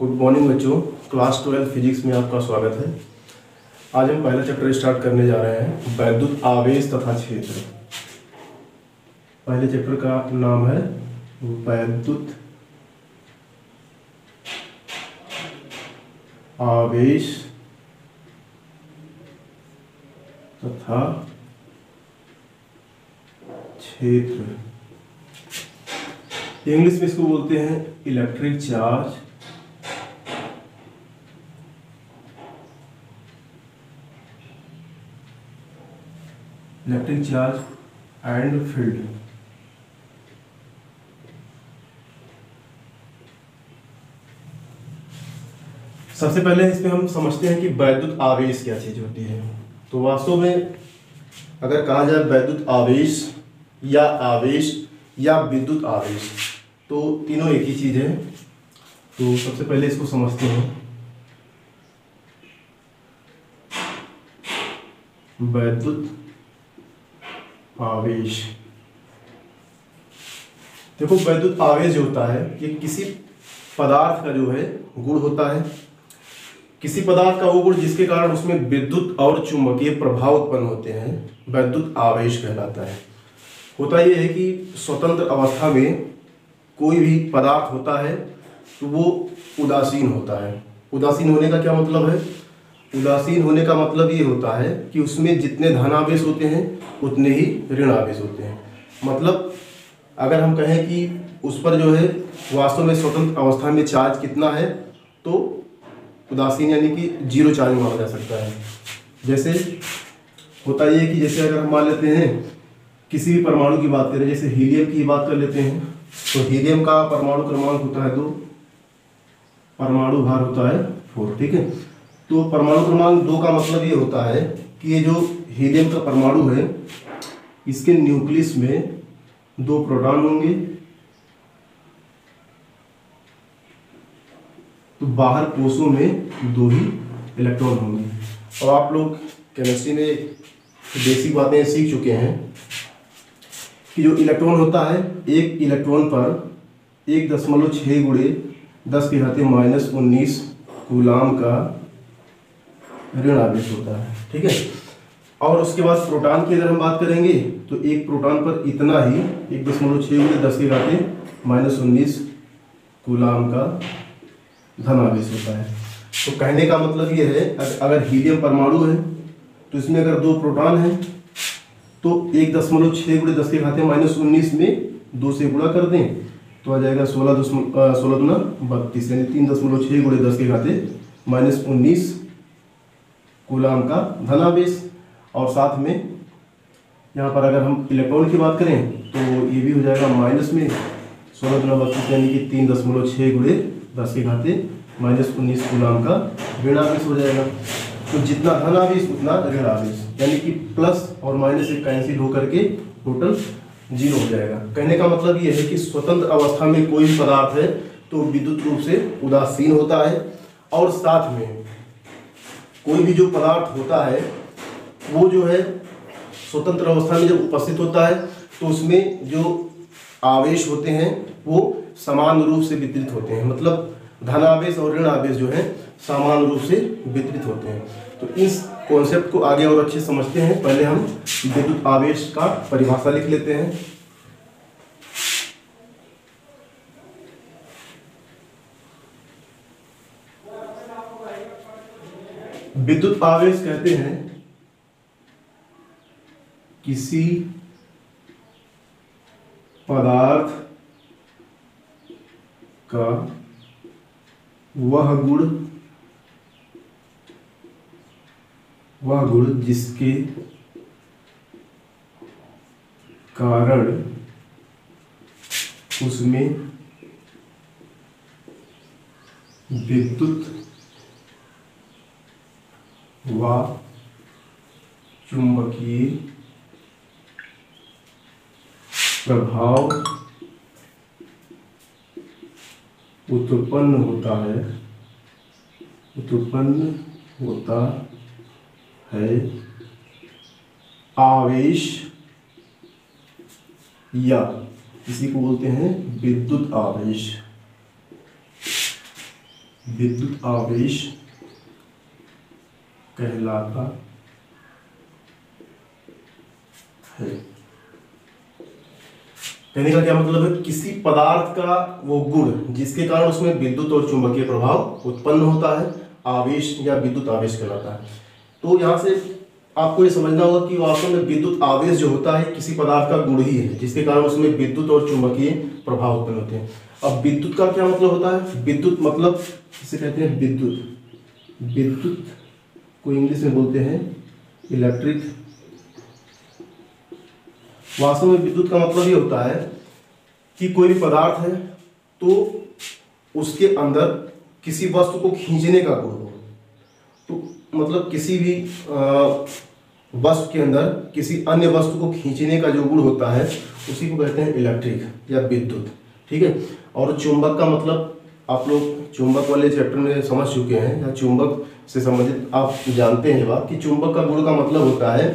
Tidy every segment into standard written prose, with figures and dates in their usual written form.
Good morning बच्चों, class 12 physics में आपका स्वागत है। आज हम पहला चैप्टर स्टार्ट करने जा रहे हैं, वैद्युत आवेश तथा क्षेत्र। पहले चैप्टर का नाम है वैद्युत आवेश तथा क्षेत्र। इंग्लिश में इसको बोलते हैं इलेक्ट्रिक चार्ज एंड फील्ड। सबसे पहले इसमें हम समझते हैं कि वैद्युत आवेश क्या चीज होती है। तो वास्तव में अगर कहा जाए वैद्युत आवेश या विद्युत आवेश, तो तीनों एक ही चीज है। तो सबसे पहले इसको समझते हैं। वैद्युत आवेश, देखो वैद्युत आवेश जो होता है ये किसी पदार्थ का जो है गुण होता है। किसी पदार्थ का वो गुण जिसके कारण उसमें विद्युत और चुंबकीय प्रभाव उत्पन्न होते हैं, वैद्युत आवेश कहलाता है। होता ये है कि स्वतंत्र अवस्था में कोई भी पदार्थ होता है तो वो उदासीन होता है। उदासीन होने का क्या मतलब है? उदासीन होने का मतलब ये होता है कि उसमें जितने धनावेश होते हैं उतने ही ऋण आवेश होते हैं। मतलब अगर हम कहें कि उस पर जो है वास्तव में स्वतंत्र अवस्था में चार्ज कितना है, तो उदासीन यानी कि जीरो चार्ज माना जा सकता है। जैसे होता ये कि जैसे अगर हम मान लेते हैं किसी भी परमाणु की बात करें, जैसे हीलियम की बात कर लेते हैं, तो हीलियम का परमाणु क्रमांक होता है 2, परमाणु भार होता है 4। ठीक है, तो परमाणु क्रमांक 2 का मतलब ये होता है कि ये जो हीलियम का परमाणु है इसके न्यूक्लियस में 2 प्रोटॉन होंगे, तो बाहर कोषों में 2 ही इलेक्ट्रॉन होंगे। और आप लोग केमिस्ट्री में बेसिक बातें सीख चुके हैं कि जो इलेक्ट्रॉन होता है, एक इलेक्ट्रॉन पर 1.6 गुणे 10⁻⁻19 कूलाम का ऋण आवेश होता है। ठीक है, और उसके बाद प्रोटॉन की अगर हम बात करेंगे तो एक प्रोटॉन पर इतना ही 1.6 गुणे 10⁻⁻19 कूलाम का धन आवेश होता है। तो कहने का मतलब ये है, अगर हीलियम परमाणु है तो इसमें अगर 2 प्रोटॉन हैं तो 1.6 गुणे 10⁻⁻19 में 2 से गुणा कर दें तो आ जाएगा 16 दूना 32, यानी 3.6 गुणे 10⁻⁻19 कूलाम का धनावेश। और साथ में यहाँ पर अगर हम इलेक्ट्रॉन की बात करें तो ये भी हो जाएगा माइनस में 16 दूना 32, यानी कि 3.6 गुणे 10⁻⁻19 कूलाम का ऋण आवेश हो जाएगा। तो जितना धन आवेश उतना ऋण आवेश, यानी कि प्लस और माइनस से कैंसिल होकर के टोटल 0 हो जाएगा। कहने का मतलब ये है कि स्वतंत्र अवस्था में कोई भी पदार्थ है तो विद्युत रूप से उदासीन होता है, और साथ में कोई भी जो पदार्थ होता है वो जो है स्वतंत्र अवस्था में जब उपस्थित होता है तो उसमें जो आवेश होते हैं वो समान रूप से वितरित होते हैं। मतलब धनावेश और ऋण आवेश जो है समान रूप से वितरित होते हैं। तो इस कॉन्सेप्ट को आगे और अच्छे समझते हैं। पहले हम विद्युत आवेश का परिभाषा लिख लेते हैं। विद्युत आवेश कहते हैं किसी पदार्थ का वह गुण जिसके कारण उसमें विद्युत व चुंबकीय प्रभाव उत्पन्न होता है। आवेश या इसी को बोलते हैं विद्युत आवेश। विद्युत आवेश कहलाता है। कहने का क्या मतलब है, किसी पदार्थ का वो गुण जिसके कारण उसमें विद्युत और चुंबकीय प्रभाव उत्पन्न होता है, आवेश या विद्युत आवेश कहलाता है। तो यहाँ से आपको ये समझना होगा कि वास्तव में विद्युत आवेश जो होता है किसी पदार्थ का गुण ही है जिसके कारण उसमें विद्युत और चुंबकीय प्रभाव उत्पन्न होते हैं। अब विद्युत का क्या मतलब होता है, विद्युत मतलब इसे कहते हैं विद्युत, विद्युत को इंग्लिश में बोलते हैं इलेक्ट्रिक। वास्तव में विद्युत का मतलब ये होता है कि कोई भी पदार्थ है तो उसके अंदर किसी वस्तु को खींचने का गुण हो। तो मतलब किसी भी वस्तु के अंदर किसी अन्य वस्तु को खींचने का जो गुण होता है उसी को कहते हैं इलेक्ट्रिक या विद्युत, ठीक है। और चुंबक का मतलब आप लोग चुंबक वाले चैप्टर में समझ चुके हैं या चुंबक से संबंधित आप जानते हैं बात कि चुंबक का गुण का मतलब होता है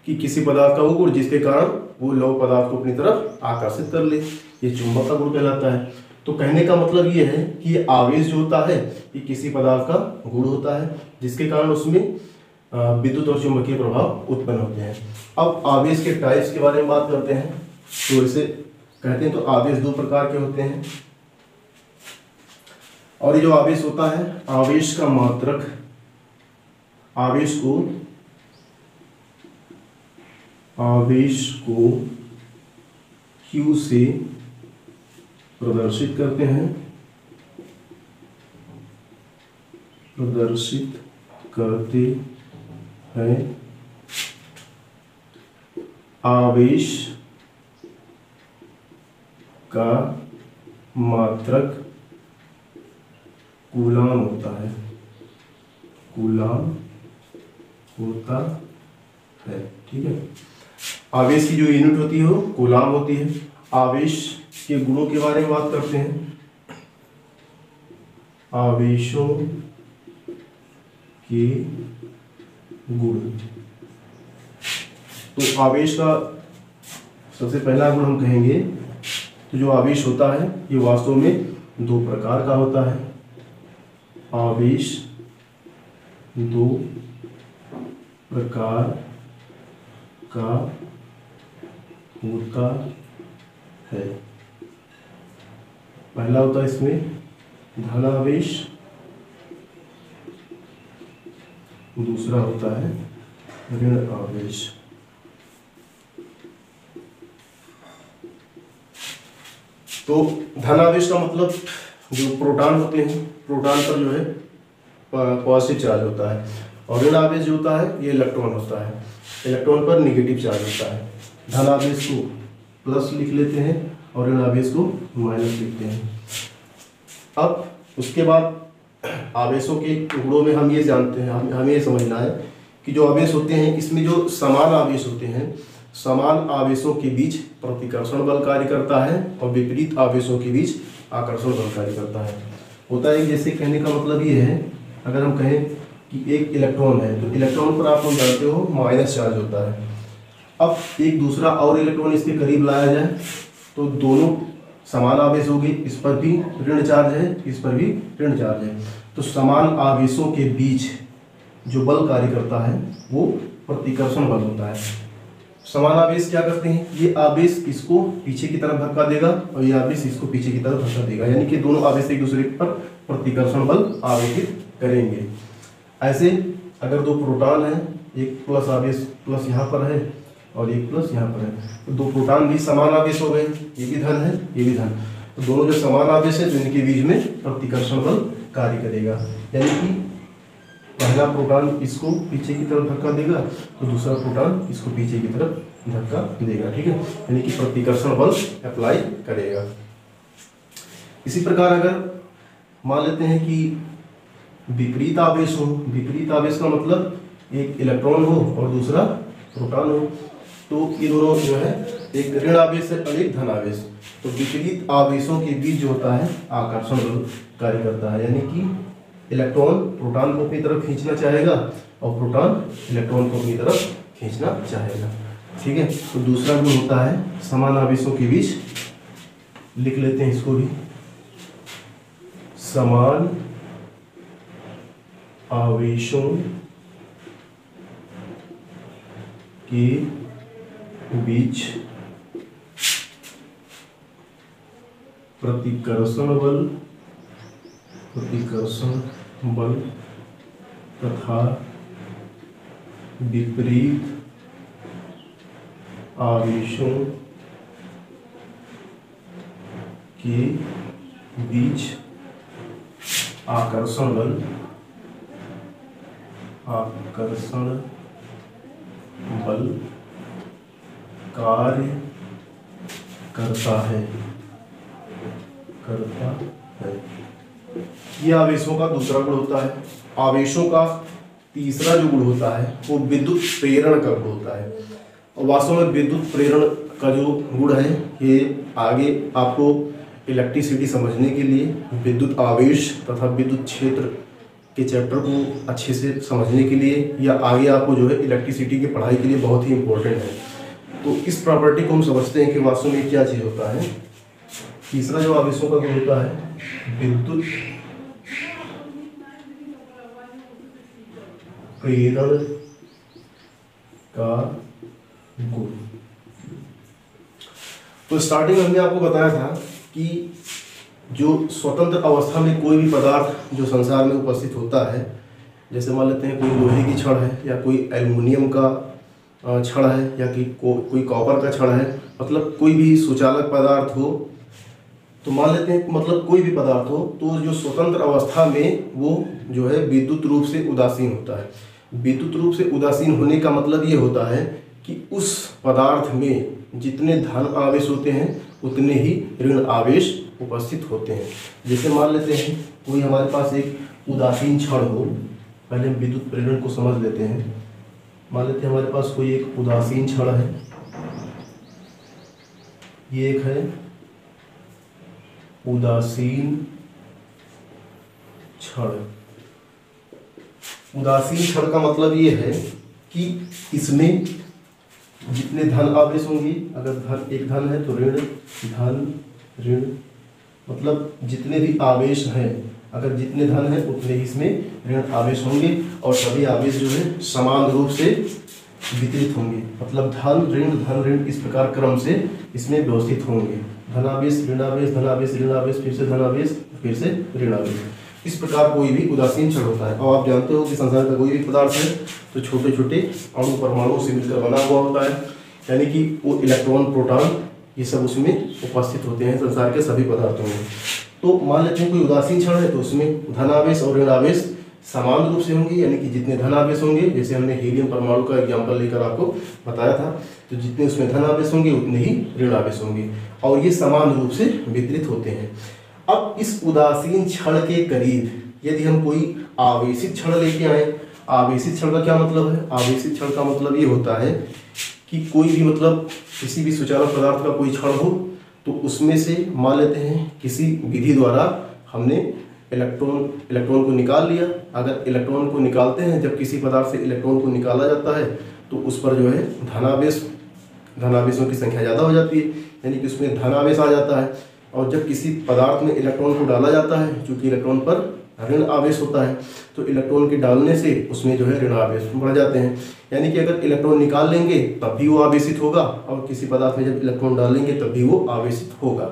कि किसी पदार्थ का वो गुण जिसके कारण वो लौह पदार्थ को अपनी तरफ आकर्षित कर ले, ये चुंबक का गुण कहलाता है। तो कहने का मतलब ये है कि ये आवेश जो होता है ये किसी पदार्थ का गुण होता है जिसके कारण उसमें विद्युत और चुंबकीय प्रभाव उत्पन्न होते हैं। अब आवेश के टाइप्स के बारे में बात करते हैं। तो इसे कहते हैं तो आवेश दो प्रकार के होते हैं। और ये जो आवेश होता है, आवेश का मात्रक आवेश को Q से प्रदर्शित करते हैं, आवेश का मात्रक कूलाम होता है, कूलाम होता है, ठीक है। आवेश की जो यूनिट होती है वो कूलाम होती है। आवेश के गुणों के बारे में बात करते हैं। आवेशों के गुण, तो आवेश का सबसे पहला गुण हम कहेंगे तो जो आवेश होता है ये वास्तव में दो प्रकार का होता है। आवेश दो प्रकार का होता है। पहला होता है इसमें धन आवेश, दूसरा होता है ऋण आवेश। तो धन आवेश का मतलब जो प्रोटॉन होते हैं, प्रोटॉन पर जो है पॉजिटिव चार्ज होता है, और ऋण आवेश जो होता है ये इलेक्ट्रॉन होता है, इलेक्ट्रॉन पर नेगेटिव चार्ज होता है। धन आवेश को प्लस लिख लेते हैं और ऋण आवेश को माइनस लिखते हैं। अब उसके बाद आवेशों के गुणों में हम ये जानते हैं, हमें ये समझना है कि जो आवेश होते हैं इसमें जो समान आवेश होते हैं, समान आवेशों के बीच प्रतिकर्षण बल कार्य करता है और विपरीत आवेशों के बीच आकर्षण बल कार्य करता है। होता है जैसे कहने का मतलब ये है, अगर हम कहें कि एक इलेक्ट्रॉन है तो इलेक्ट्रॉन पर आप लोग जानते हो माइनस चार्ज होता है। अब एक दूसरा और इलेक्ट्रॉन इसके करीब लाया जाए तो दोनों समान आवेश होगी, इस पर भी ऋण चार्ज है, इस पर भी ऋण चार्ज है। तो समान आवेशों के बीच जो बल कार्य करता है वो प्रतिकर्षण बल होता है। समान आवेश क्या करते हैं, ये आवेश इसको पीछे की तरफ धक्का देगा और ये आवेश इसको पीछे की तरफ धक्का देगा, यानी कि दोनों आवेश एक दूसरे पर प्रतिकर्षण बल आवेशित करेंगे। ऐसे अगर दो प्रोटॉन है, एक प्लस आवेश प्लस यहाँ पर है और एक प्लस यहाँ पर है, तो दो प्रोटॉन भी समान आवेश हो गए, ये भी धन है ये भी धन, तो दोनों जो समान आवेश है तो इनके बीच में प्रतिकर्षण बल कार्य करेगा। यानी कि पहला प्रोटॉन इसको पीछे की तरफ धक्का देगा तो दूसरा प्रोटॉन इसको पीछे की तरफ धक्का देगा, ठीक है, यानी कि प्रतिकर्षण बल अप्लाई करेगा। इसी प्रकार अगर मान लेते हैं कि विपरीत आवेश हो, विपरीत आवेश का मतलब एक इलेक्ट्रॉन हो और दूसरा प्रोटॉन हो, तो ये दोनों जो है एक ऋण आवेश है और एक धन आवेश, तो विपरीत आवेशों के बीच जो होता है आकर्षण बल कार्य करता है। यानी कि इलेक्ट्रॉन प्रोटॉन को अपनी तरफ खींचना चाहेगा और प्रोटॉन इलेक्ट्रॉन को अपनी तरफ खींचना चाहेगा, ठीक है। तो दूसरा गुण होता है समान आवेशों के बीच, लिख लेते हैं इसको भी, समान आवेशों के बीच प्रतिकर्षण बल तथा विपरीत आवेशों के बीच आकर्षण बल कार्य करता है। ये आवेशों का दूसरा गुण होता है। आवेशों का तीसरा जो गुण होता है वो विद्युत प्रेरण का गुण होता है। और वास्तव में विद्युत प्रेरण का जो गुण है ये आगे आपको इलेक्ट्रिसिटी समझने के लिए, विद्युत आवेश तथा विद्युत क्षेत्र के चैप्टर को अच्छे से समझने के लिए, या आगे आपको जो है इलेक्ट्रिसिटी की पढ़ाई के लिए बहुत ही इम्पोर्टेंट है। तो इस प्रॉपर्टी को हम समझते हैं कि वास्तव में क्या चीज़ होता है। तीसरा जो आवेशों का गुण होता है विद्युत प्रेरण का गुण। तो स्टार्टिंग में हमने आपको बताया था कि जो स्वतंत्र अवस्था में कोई भी पदार्थ जो संसार में उपस्थित होता है, जैसे मान लेते हैं कोई लोहे की छड़ है या कोई एल्युमिनियम का छड़ है या कि कोई कॉपर का छड़ है, मतलब कोई भी सुचालक पदार्थ हो, तो मान लेते हैं मतलब कोई भी पदार्थ हो, तो जो स्वतंत्र अवस्था में वो जो है विद्युत रूप से उदासीन होता है। विद्युत रूप से उदासीन होने का मतलब ये होता है कि उस पदार्थ में जितने धन आवेश होते हैं उतने ही ऋण आवेश उपस्थित होते हैं। जैसे मान लेते हैं कोई हमारे पास एक उदासीन छड़ हो, पहले हम विद्युत प्रेरण को समझ लेते हैं। मान लेते हैं हमारे पास कोई एक उदासीन छड़ है, ये एक है उदासीन छड़। उदासीन छड़ का मतलब ये है कि इसमें जितने धन आवेश होंगे, अगर धन एक धन है तो ऋण मतलब जितने भी आवेश हैं, अगर जितने धन है उतने ही इसमें ऋण आवेश होंगे और सभी आवेश जो है समान रूप से वितरित होंगे। मतलब धन ऋण इस प्रकार क्रम से इसमें व्यवस्थित होंगे। धनावेश ऋणावेश, धनावेश ऋणावेश, फिर से धनावेश, फिर से ऋणावेश। इस प्रकार कोई भी उदासीन छड़ होता है। और आप जानते हो कि संसार का कोई भी पदार्थ है तो छोटे छोटे अणु परमाणुओं से मिलकर बना हुआ होता है, यानी कि वो इलेक्ट्रॉन प्रोटॉन ये सब उसमें उपस्थित होते हैं संसार के सभी पदार्थों में। तो मान लेते हैं कोई उदासीन छड़ है तो उसमें धनावेश और ऋणावेश समान रूप से होंगे, यानी कि जितने धनावेश होंगे, जैसे हमने हीलियम परमाणु का एग्जाम्पल लेकर आपको बताया था, तो जितने उसमें धनावेश होंगे उतने ही ऋणावेश होंगे और ये समान रूप से वितरित होते हैं। अब इस उदासीन छड़ के करीब यदि हम कोई आवेशित छड़ लेके आए, आवेशित छड़ का क्या मतलब है? आवेशित छड़ का मतलब ये होता है कि कोई भी मतलब किसी भी सुचालक पदार्थ का कोई छड़ हो तो उसमें से मान लेते हैं किसी विधि द्वारा हमने इलेक्ट्रॉन को निकाल लिया। अगर इलेक्ट्रॉन को निकालते हैं, जब किसी पदार्थ से इलेक्ट्रॉन को निकाला जाता है तो उस पर जो है धनावेशों की संख्या ज़्यादा हो जाती है, यानी कि उसमें धनावेश आ जाता है। और जब किसी पदार्थ में इलेक्ट्रॉन को डाला जाता है, चूँकि इलेक्ट्रॉन पर ऋण आवेश होता है, तो इलेक्ट्रॉन के डालने से उसमें जो है ऋण आवेश बढ़ जाते हैं। यानी कि अगर इलेक्ट्रॉन निकाल लेंगे तब भी वो आवेशित होगा और किसी पदार्थ में जब इलेक्ट्रॉन डालेंगे तब भी वो आवेशित होगा।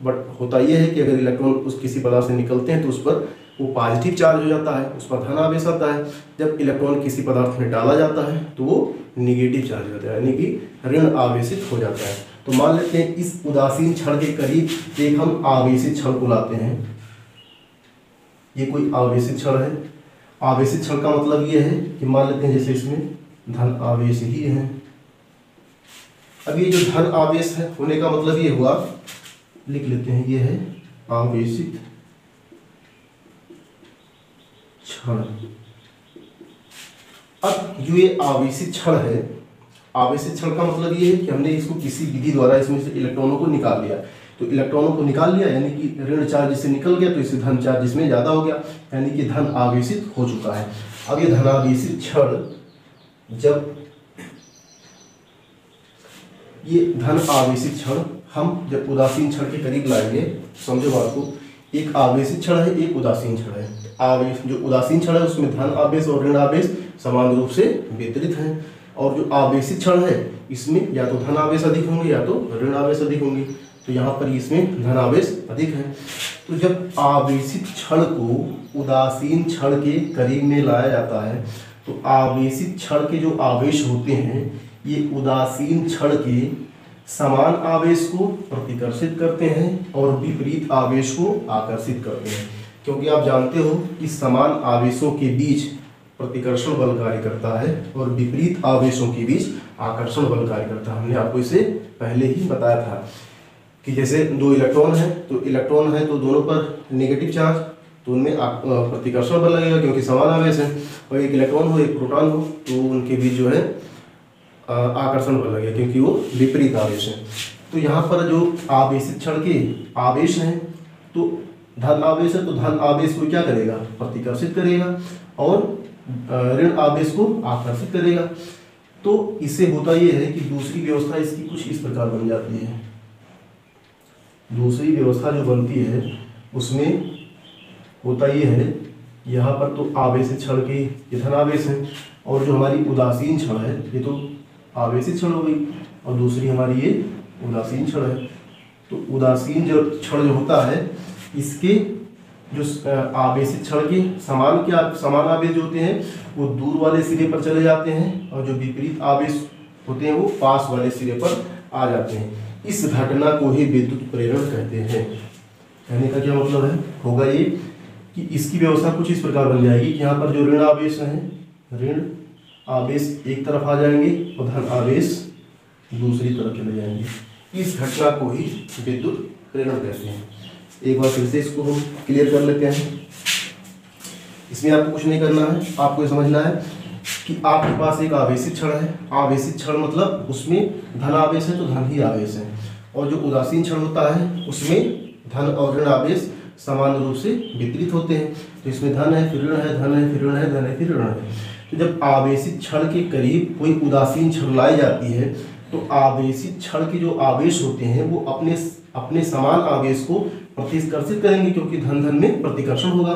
बट होता यह है कि अगर इलेक्ट्रॉन उस किसी पदार्थ से निकलते हैं तो उस पर वो पॉजिटिव चार्ज हो जाता है, उस पर धन आवेश आता है। जब इलेक्ट्रॉन किसी पदार्थ में डाला जाता है तो वो निगेटिव चार्ज होता है, यानी कि ऋण आवेशित हो जाता है। तो मान लेते हैं इस उदासीन छड़ के करीब एक हम आवेशित छड़ को लाते हैं। ये कोई आवेशित छड़ है। आवेशित छड़ का मतलब ये है कि मान लेते हैं जैसे इसमें धन आवेश ही है। अब ये जो धन आवेश है होने का मतलब ये हुआ, लिख लेते हैं, ये है आवेशित छड़। अब जो ये आवेशित छड़ है, आवेशित छड़ का मतलब ये है कि हमने इसको किसी विधि द्वारा इसमें से इलेक्ट्रॉनों को निकाल लिया। तो इलेक्ट्रॉनों को निकाल लिया यानी कि ऋण चार्ज इससे निकल गया तो इससे धन चार्ज इसमें ज़्यादा हो गया, यानी कि धन आवेशित हो चुका है। अब ये धनावेशित छड़, जब ये धन आवेशित छड़ हम जब उदासीन छड़ के करीब लाएंगे, समझो बात को, एक आवेशित छड़ है, एक उदासीन छड़ है। आवेश जो उदासीन क्षण है उसमें धन आवेश और ऋण आवेश समान रूप से वितरित हैं, और जो आवेशित क्षण है इसमें या तो धन आवेश अधिक होंगे या तो ऋण आवेश अधिक होंगे। तो यहाँ पर इसमें धन आवेश अधिक है। तो जब आवेशित क्षण को उदासीन क्षण के करीब में लाया जाता है तो आवेशित क्षण के जो आवेश होते हैं ये उदासीन क्षण के समान आवेश को प्रतिकर्षित करते हैं और विपरीत आवेश को आकर्षित करते हैं, क्योंकि आप जानते हो कि समान आवेशों के बीच प्रतिकर्षण बल कार्य करता है और विपरीत आवेशों के बीच आकर्षण बल कार्य करता है। हमने आपको इसे पहले ही बताया था कि जैसे दो इलेक्ट्रॉन है तो दोनों पर नेगेटिव चार्ज, तो उनमें प्रतिकर्षण बल लगेगा क्योंकि समान आवेश है, और एक इलेक्ट्रॉन हो एक प्रोटॉन हो तो उनके बीच जो है आकर्षण बल लगेगा क्योंकि वो विपरीत आवेश है। तो यहाँ पर जो आवेशित क्षण के आवेश हैं तो धन आवेश है तो धन आवेश को क्या करेगा, प्रतिकर्षित करेगा और ऋण आवेश को आकर्षित करेगा। तो इससे होता यह है कि दूसरी व्यवस्था इसकी कुछ इस प्रकार बन जाती है। दूसरी व्यवस्था जो बनती है उसमें होता यह है, यहाँ पर तो आवेशित क्षण के ये धन आवेश है और जो हमारी उदासीन क्षण है ये तो आवेशित क्षण हो गई और दूसरी हमारी ये उदासीन क्षण है। तो उदासीन जो क्षण जो होता है इसके जो आवेशित क्षण के समान आवेश जो होते हैं वो दूर वाले सिरे पर चले जाते हैं और जो विपरीत आवेश होते हैं वो पास वाले सिरे पर आ जाते हैं। इस घटना को ही विद्युत प्रेरण कहते हैं। कहने का क्या मतलब है, होगा ये कि इसकी व्यवस्था कुछ इस प्रकार बन जाएगी कि यहाँ पर जो ऋण आवेश हैं, ऋण आवेश एक तरफ आ जाएंगे और धन आवेश दूसरी तरफ चले जाएंगे। इस घटना को ही विद्युत प्रेरण कहते हैं। एक बार फिर से इसको हम क्लियर कर लेते हैं। इसमें आपको कुछ नहीं करना है, आपको ये समझना है कि आपके पास एक आवेशित क्षण है। आवेशित क्षण मतलब उसमें धन आवेश है तो धन ही आवेश है, और जो उदासीन क्षण होता है उसमें धन और ऋण आवेश समान रूप से वितरित होते हैं। तो इसमें धन है फिर ऋण है, धन है फिर ऋण है, धन है फिर ऋण है। तो जब आवेशित क्षण के करीब कोई उदासीन क्षण लाई जाती है तो आवेशित क्षण के जो आवेश होते हैं वो अपने समान आवेश को प्रतिकर्षित करेंगे क्योंकि धन धन में प्रतिकर्षण होगा।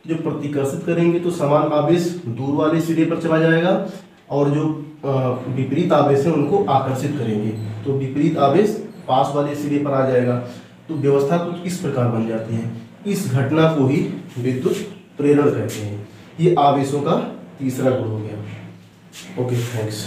जो प्रतिकर्षित करेंगे तो समान आवेश दूर वाले सिरे पर चला जाएगा और जो विपरीत आवेश है उनको आकर्षित करेंगे तो विपरीत आवेश पास वाले सिरे पर आ जाएगा। तो व्यवस्था कुछ इस प्रकार बन जाती है। इस घटना को ही विद्युत प्रेरण कहते हैं। ये आवेशों का तीसरा गुण हो गया। Okay, thanks.